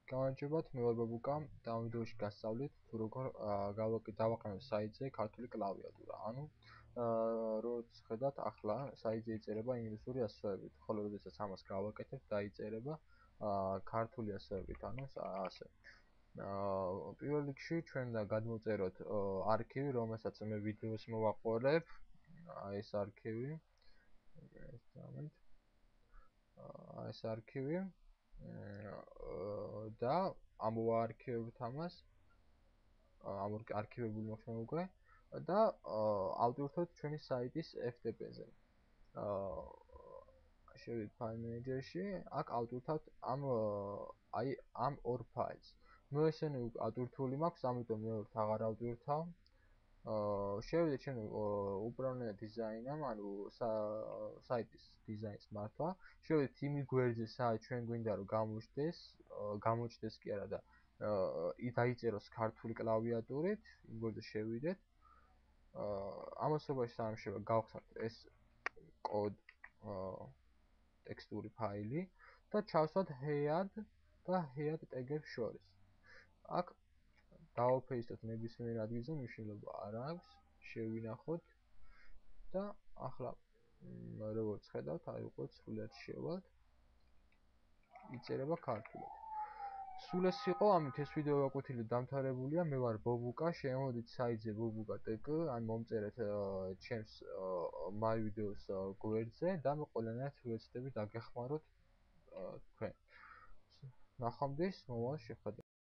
გამარჯობათ, მე ვარ ბაბუკა. Ამ ვიდეოში გასწავლით თუ როგორ დავაყენოთ საიტზე ქართული კლავიატურა. ანუ როგორც ხედავთ, ახლა საიტზე იწერება ინგლისური ასოებით, ხოლო როდესაც ამას გავაკეთებ, დაიწერება ქართული ასოებით, ანუ ასე. პირველ რიგში ჩვენ და გადმოვწეროთ არქივი, რომელსაც მე ვიდეოს მოვაყოლებ. ეს არქივი. ეს არქივი. და ამოვაარქივებთ ამას. არქივებული მოხსნა უკვე და ავტვირთოთ ჩვენი საიტის FTP-ზე. შევიდეთ ფაილ მენეჯერში, აქ ავტვირთავთ ამ ორ ფაილს. მე ესენი ავტვირთული მაქვს, ამიტომ მეორედ აღარ ავტვირთავ. შევიდეთ ჩვენ უправление დიზაინამ, ანუ საიტის დიზაინს მართვა. შევიდეთ იმ გვერდზე, სადაც ჩვენ გვინდა რომ გამოჩნდეს კი არა და დაიწეროს ქართული კლავიატურით, იმ გვერდზე შევიდეთ. ამასობაში სამშაბათ გავხსნათ ეს კოდ ტექსტური ფაილი და ჩავსვათ head და head tag-ებს შორის. აქ დავაფეისტოთ ნებისმიერ ადგილზე, მნიშვნელობა არ აქვს, შევინახოთ და ახლა როგორც ხედავთ, აი უკვე სრულად შევალთ. იწერება ქართულად. სულ ეს იყო, ამით ეს ვიდეო გაკვეთილი დამთავრებულია. მე ვარ ბობუკა, შემოდით საიტზე bobuka.tk, ან მომწერეთ ჩემს my videos გვერდზე და მე ყველანაირად ვეცდები დაგეხმაროთ თქვენ. ნახვამდის მომავალ შეხვედრაზე.